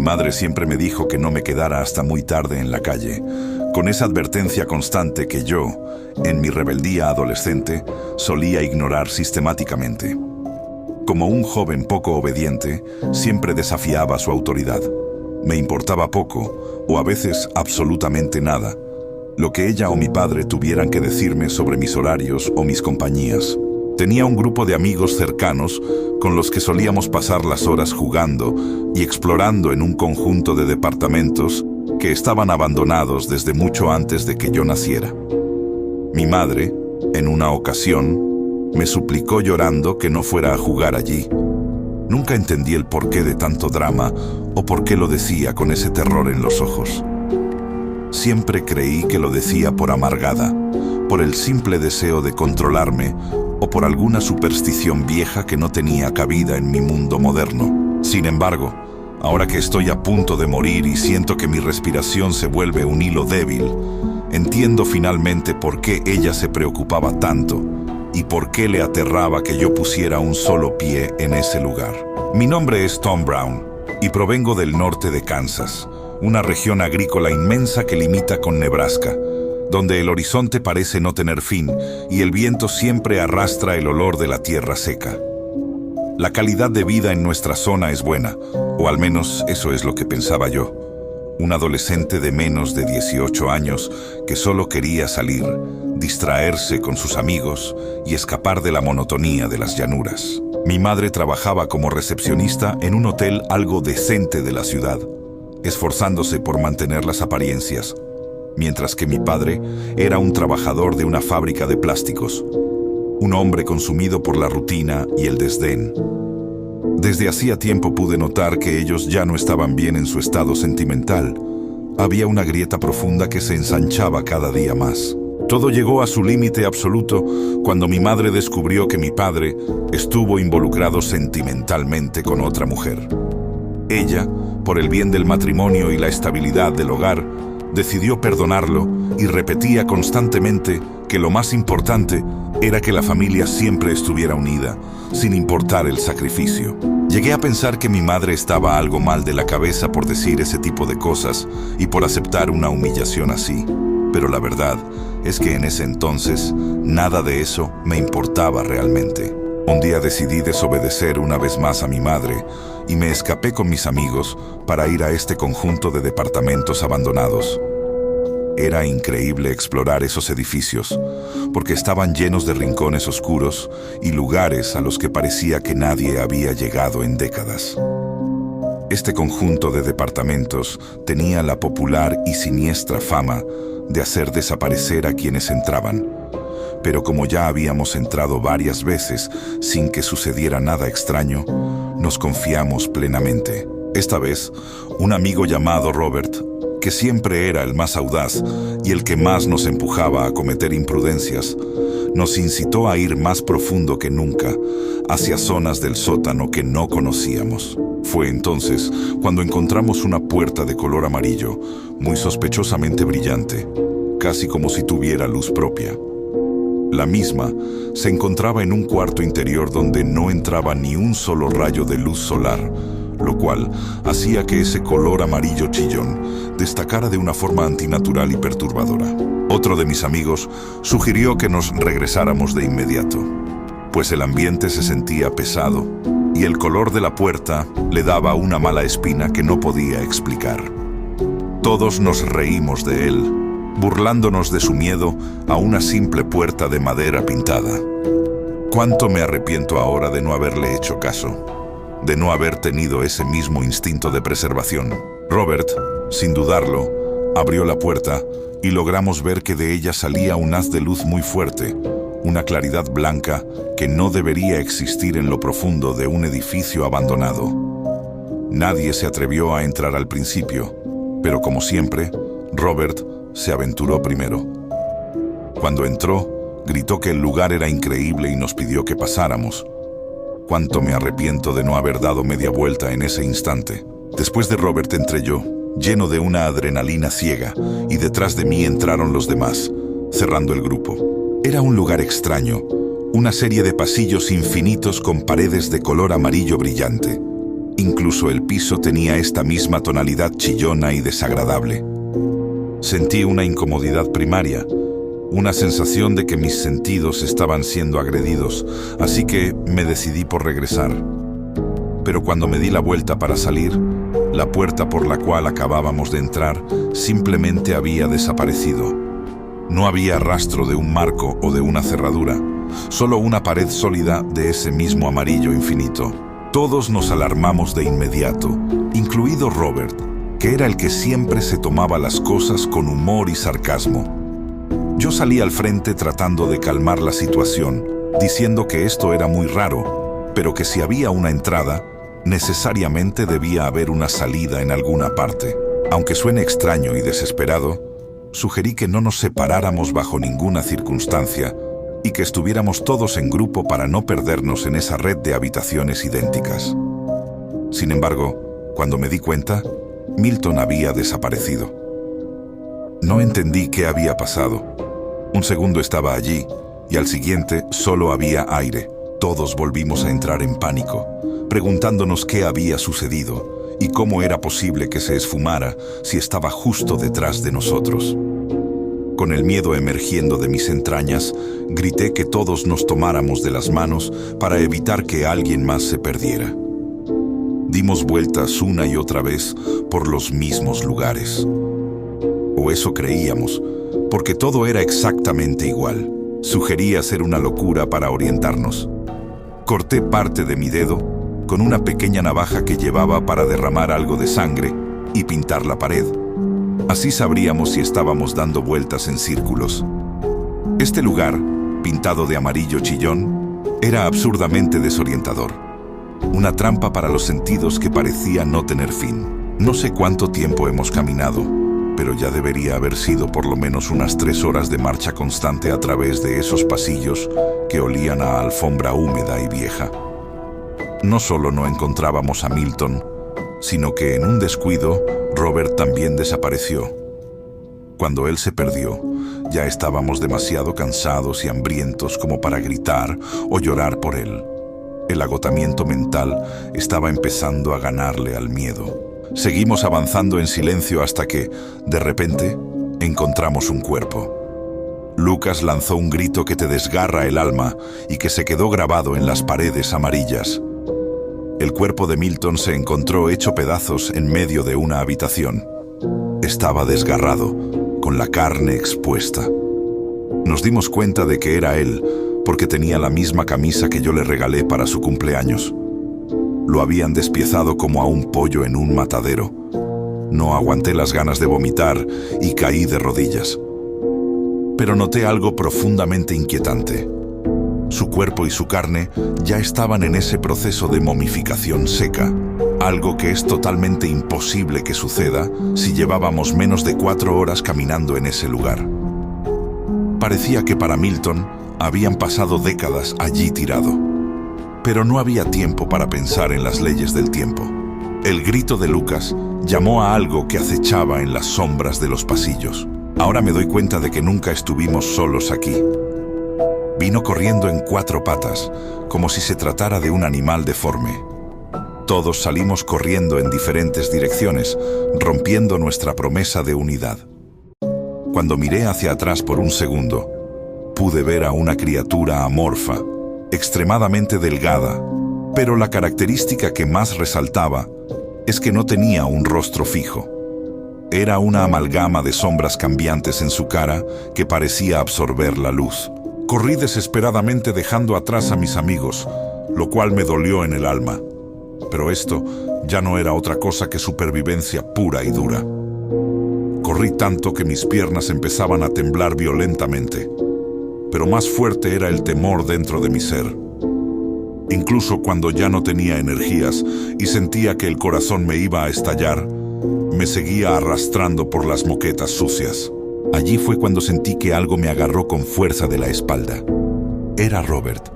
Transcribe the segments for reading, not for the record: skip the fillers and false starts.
madre siempre me dijo que no me quedara hasta muy tarde en la calle, con esa advertencia constante que yo, en mi rebeldía adolescente, solía ignorar sistemáticamente. Como un joven poco obediente, siempre desafiaba su autoridad. Me importaba poco, o a veces absolutamente nada, lo que ella o mi padre tuvieran que decirme sobre mis horarios o mis compañías. Tenía un grupo de amigos cercanos con los que solíamos pasar las horas jugando y explorando en un conjunto de departamentos que estaban abandonados desde mucho antes de que yo naciera. Mi madre, en una ocasión, me suplicó llorando que no fuera a jugar allí. Nunca entendí el porqué de tanto drama o por qué lo decía con ese terror en los ojos. Siempre creí que lo decía por amargada, por el simple deseo de controlarme o por alguna superstición vieja que no tenía cabida en mi mundo moderno. Sin embargo, ahora que estoy a punto de morir y siento que mi respiración se vuelve un hilo débil, entiendo finalmente por qué ella se preocupaba tanto y por qué le aterraba que yo pusiera un solo pie en ese lugar. Mi nombre es Tom Brown y provengo del norte de Kansas, una región agrícola inmensa que limita con Nebraska, donde el horizonte parece no tener fin y el viento siempre arrastra el olor de la tierra seca. La calidad de vida en nuestra zona es buena, o al menos eso es lo que pensaba yo. Un adolescente de menos de 18 años que solo quería salir, distraerse con sus amigos y escapar de la monotonía de las llanuras. Mi madre trabajaba como recepcionista en un hotel algo decente de la ciudad, esforzándose por mantener las apariencias, mientras que mi padre era un trabajador de una fábrica de plásticos, un hombre consumido por la rutina y el desdén. Desde hacía tiempo pude notar que ellos ya no estaban bien en su estado sentimental. Había una grieta profunda que se ensanchaba cada día más. Todo llegó a su límite absoluto cuando mi madre descubrió que mi padre estuvo involucrado sentimentalmente con otra mujer. Ella, por el bien del matrimonio y la estabilidad del hogar, decidió perdonarlo y repetía constantemente que lo más importante era que la familia siempre estuviera unida, sin importar el sacrificio. Llegué a pensar que mi madre estaba algo mal de la cabeza por decir ese tipo de cosas y por aceptar una humillación así. Pero la verdad es que en ese entonces nada de eso me importaba realmente. Un día decidí desobedecer una vez más a mi madre y me escapé con mis amigos para ir a este conjunto de departamentos abandonados. Era increíble explorar esos edificios, porque estaban llenos de rincones oscuros y lugares a los que parecía que nadie había llegado en décadas. Este conjunto de departamentos tenía la popular y siniestra fama de hacer desaparecer a quienes entraban. Pero como ya habíamos entrado varias veces sin que sucediera nada extraño, nos confiamos plenamente. Esta vez, un amigo llamado Robert, que siempre era el más audaz y el que más nos empujaba a cometer imprudencias, nos incitó a ir más profundo que nunca hacia zonas del sótano que no conocíamos. Fue entonces cuando encontramos una puerta de color amarillo, muy sospechosamente brillante, casi como si tuviera luz propia. La misma se encontraba en un cuarto interior donde no entraba ni un solo rayo de luz solar, lo cual hacía que ese color amarillo chillón destacara de una forma antinatural y perturbadora. Otro de mis amigos sugirió que nos regresáramos de inmediato, pues el ambiente se sentía pesado y el color de la puerta le daba una mala espina que no podía explicar. Todos nos reímos de él, burlándonos de su miedo a una simple puerta de madera pintada. ¿Cuánto me arrepiento ahora de no haberle hecho caso? De no haber tenido ese mismo instinto de preservación. Robert, sin dudarlo, abrió la puerta y logramos ver que de ella salía un haz de luz muy fuerte, una claridad blanca que no debería existir en lo profundo de un edificio abandonado. Nadie se atrevió a entrar al principio, pero como siempre, Robert se aventuró primero. Cuando entró, gritó que el lugar era increíble y nos pidió que pasáramos. Cuánto me arrepiento de no haber dado media vuelta en ese instante. Después de Robert entré yo, lleno de una adrenalina ciega, y detrás de mí entraron los demás, cerrando el grupo. Era un lugar extraño, una serie de pasillos infinitos con paredes de color amarillo brillante. Incluso el piso tenía esta misma tonalidad chillona y desagradable. Sentí una incomodidad primaria, una sensación de que mis sentidos estaban siendo agredidos, así que me decidí por regresar. Pero cuando me di la vuelta para salir, la puerta por la cual acabábamos de entrar simplemente había desaparecido. No había rastro de un marco o de una cerradura, solo una pared sólida de ese mismo amarillo infinito. Todos nos alarmamos de inmediato, incluido Robert, que era el que siempre se tomaba las cosas con humor y sarcasmo. Yo salí al frente tratando de calmar la situación, diciendo que esto era muy raro, pero que si había una entrada, necesariamente debía haber una salida en alguna parte. Aunque suene extraño y desesperado, sugerí que no nos separáramos bajo ninguna circunstancia y que estuviéramos todos en grupo para no perdernos en esa red de habitaciones idénticas. Sin embargo, cuando me di cuenta, Milton había desaparecido. No entendí qué había pasado. Un segundo estaba allí y al siguiente solo había aire. Todos volvimos a entrar en pánico, preguntándonos qué había sucedido y cómo era posible que se esfumara si estaba justo detrás de nosotros. Con el miedo emergiendo de mis entrañas, grité que todos nos tomáramos de las manos para evitar que alguien más se perdiera. Dimos vueltas una y otra vez por los mismos lugares. O eso creíamos, porque todo era exactamente igual. Sugería hacer una locura para orientarnos. Corté parte de mi dedo con una pequeña navaja que llevaba para derramar algo de sangre y pintar la pared. Así sabríamos si estábamos dando vueltas en círculos. Este lugar, pintado de amarillo chillón, era absurdamente desorientador. Una trampa para los sentidos que parecía no tener fin. No sé cuánto tiempo hemos caminado, pero ya debería haber sido por lo menos unas 3 horas de marcha constante a través de esos pasillos que olían a alfombra húmeda y vieja. No solo no encontrábamos a Milton, sino que en un descuido, Robert también desapareció. Cuando él se perdió, ya estábamos demasiado cansados y hambrientos como para gritar o llorar por él. El agotamiento mental estaba empezando a ganarle al miedo. Seguimos avanzando en silencio hasta que, de repente, encontramos un cuerpo. Lucas lanzó un grito que te desgarra el alma y que se quedó grabado en las paredes amarillas. El cuerpo de Milton se encontró hecho pedazos en medio de una habitación. Estaba desgarrado, con la carne expuesta. Nos dimos cuenta de que era él, porque tenía la misma camisa que yo le regalé para su cumpleaños. Lo habían despiezado como a un pollo en un matadero. No aguanté las ganas de vomitar y caí de rodillas. Pero noté algo profundamente inquietante. Su cuerpo y su carne ya estaban en ese proceso de momificación seca, algo que es totalmente imposible que suceda si llevábamos menos de 4 horas caminando en ese lugar. Parecía que para Milton habían pasado décadas allí tirado. Pero no había tiempo para pensar en las leyes del tiempo. El grito de Lucas llamó a algo que acechaba en las sombras de los pasillos. Ahora me doy cuenta de que nunca estuvimos solos aquí. Vino corriendo en 4 patas, como si se tratara de un animal deforme. Todos salimos corriendo en diferentes direcciones, rompiendo nuestra promesa de unidad. Cuando miré hacia atrás por un segundo, pude ver a una criatura amorfa, extremadamente delgada, pero la característica que más resaltaba es que no tenía un rostro fijo. Era una amalgama de sombras cambiantes en su cara que parecía absorber la luz. Corrí desesperadamente dejando atrás a mis amigos, lo cual me dolió en el alma. Pero esto ya no era otra cosa que supervivencia pura y dura. Corrí tanto que mis piernas empezaban a temblar violentamente. Pero más fuerte era el temor dentro de mi ser. Incluso cuando ya no tenía energías y sentía que el corazón me iba a estallar, me seguía arrastrando por las moquetas sucias. Allí fue cuando sentí que algo me agarró con fuerza de la espalda. Era Robert.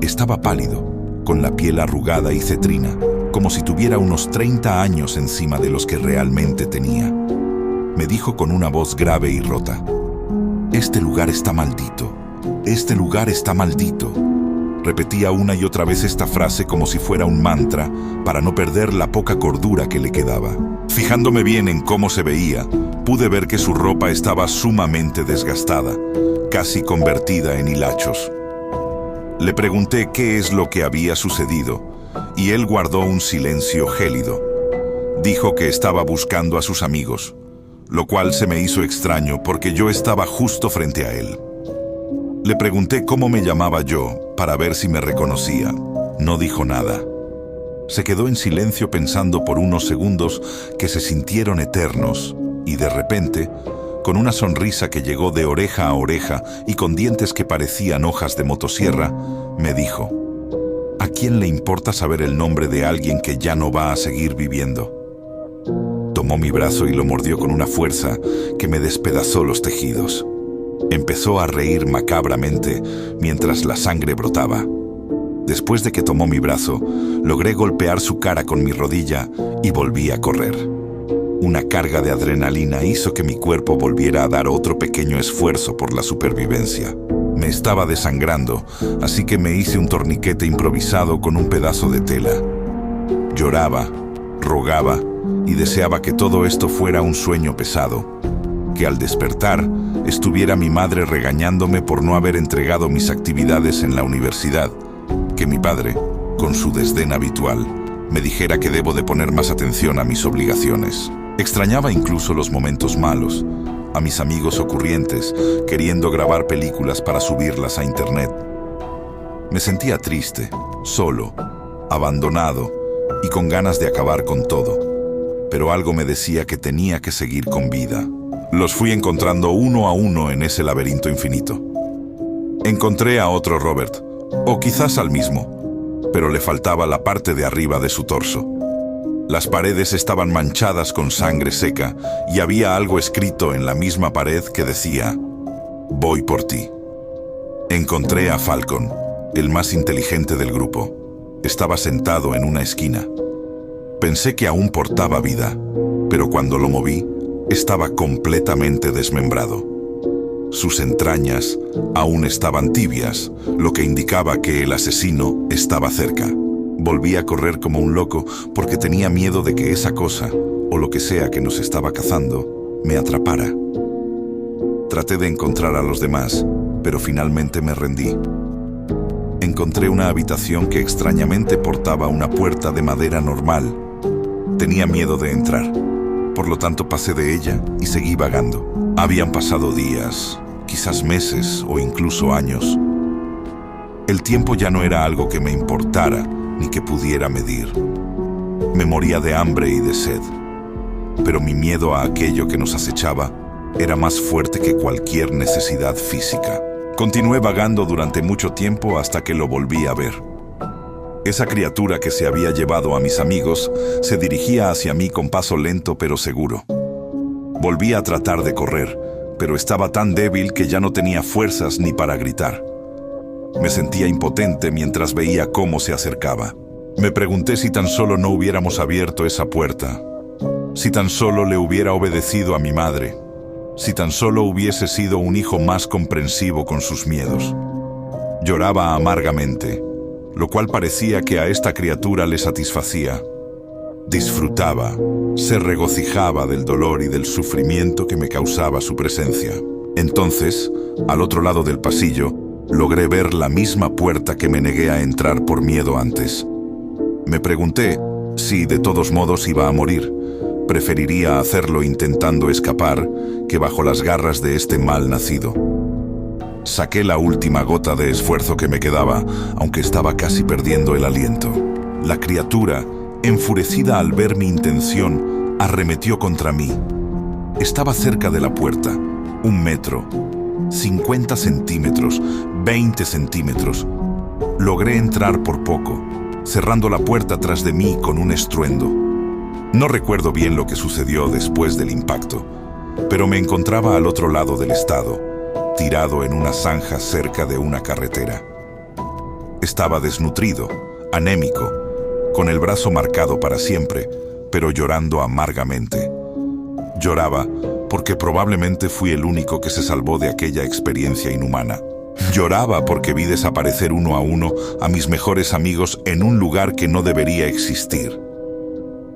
Estaba pálido, con la piel arrugada y cetrina, como si tuviera unos 30 años encima de los que realmente tenía. Me dijo con una voz grave y rota: «Este lugar está maldito. Este lugar está maldito». Repetía una y otra vez esta frase como si fuera un mantra para no perder la poca cordura que le quedaba. Fijándome bien en cómo se veía, pude ver que su ropa estaba sumamente desgastada, casi convertida en hilachos. Le pregunté qué es lo que había sucedido, y él guardó un silencio gélido. Dijo que estaba buscando a sus amigos, lo cual se me hizo extraño porque yo estaba justo frente a él. Le pregunté cómo me llamaba yo para ver si me reconocía. No dijo nada. Se quedó en silencio pensando por unos segundos que se sintieron eternos y de repente, con una sonrisa que llegó de oreja a oreja y con dientes que parecían hojas de motosierra, me dijo: ¿A quién le importa saber el nombre de alguien que ya no va a seguir viviendo? Tomó mi brazo y lo mordió con una fuerza que me despedazó los tejidos. Empezó a reír macabramente mientras la sangre brotaba. Después de que tomó mi brazo, logré golpear su cara con mi rodilla y volví a correr. Una carga de adrenalina hizo que mi cuerpo volviera a dar otro pequeño esfuerzo por la supervivencia. Me estaba desangrando, así que me hice un torniquete improvisado con un pedazo de tela. Lloraba, rogaba y deseaba que todo esto fuera un sueño pesado, que al despertar estuviera mi madre regañándome por no haber entregado mis actividades en la universidad, que mi padre, con su desdén habitual, me dijera que debo de poner más atención a mis obligaciones. Extrañaba incluso los momentos malos, a mis amigos ocurrientes, queriendo grabar películas para subirlas a internet. Me sentía triste, solo, abandonado y con ganas de acabar con todo, pero algo me decía que tenía que seguir con vida. Los fui encontrando uno a uno en ese laberinto infinito. Encontré a otro Robert, o quizás al mismo, pero le faltaba la parte de arriba de su torso. Las paredes estaban manchadas con sangre seca y había algo escrito en la misma pared que decía: «Voy por ti». Encontré a Falcon, el más inteligente del grupo. Estaba sentado en una esquina. Pensé que aún portaba vida, pero cuando lo moví, estaba completamente desmembrado. Sus entrañas aún estaban tibias, lo que indicaba que el asesino estaba cerca. Volví a correr como un loco porque tenía miedo de que esa cosa, o lo que sea que nos estaba cazando, me atrapara. Traté de encontrar a los demás, pero finalmente me rendí. Encontré una habitación que extrañamente portaba una puerta de madera normal. Tenía miedo de entrar. Por lo tanto, pasé de ella y seguí vagando. Habían pasado días, quizás meses o incluso años. El tiempo ya no era algo que me importara ni que pudiera medir. Me moría de hambre y de sed, pero mi miedo a aquello que nos acechaba era más fuerte que cualquier necesidad física. Continué vagando durante mucho tiempo hasta que lo volví a ver. Esa criatura que se había llevado a mis amigos se dirigía hacia mí con paso lento pero seguro. Volví a tratar de correr, pero estaba tan débil que ya no tenía fuerzas ni para gritar. Me sentía impotente mientras veía cómo se acercaba. Me pregunté si tan solo no hubiéramos abierto esa puerta, si tan solo le hubiera obedecido a mi madre, si tan solo hubiese sido un hijo más comprensivo con sus miedos. Lloraba amargamente, lo cual parecía que a esta criatura le satisfacía. Disfrutaba, se regocijaba del dolor y del sufrimiento que me causaba su presencia. Entonces, al otro lado del pasillo, logré ver la misma puerta que me negué a entrar por miedo antes. Me pregunté si de todos modos iba a morir. Preferiría hacerlo intentando escapar que bajo las garras de este mal nacido. Saqué la última gota de esfuerzo que me quedaba, aunque estaba casi perdiendo el aliento. La criatura, enfurecida al ver mi intención, arremetió contra mí. Estaba cerca de la puerta, 1 metro, 50 centímetros, 20 centímetros. Logré entrar por poco, cerrando la puerta tras de mí con un estruendo. No recuerdo bien lo que sucedió después del impacto, pero me encontraba al otro lado del estado, tirado en una zanja cerca de una carretera. Estaba desnutrido, anémico, con el brazo marcado para siempre, pero llorando amargamente. Lloraba porque probablemente fui el único que se salvó de aquella experiencia inhumana. Lloraba porque vi desaparecer uno a uno a mis mejores amigos en un lugar que no debería existir.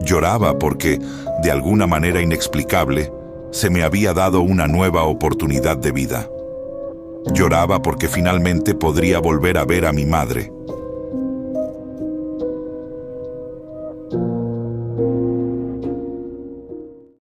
Lloraba porque, de alguna manera inexplicable, se me había dado una nueva oportunidad de vida. Lloraba porque finalmente podría volver a ver a mi madre,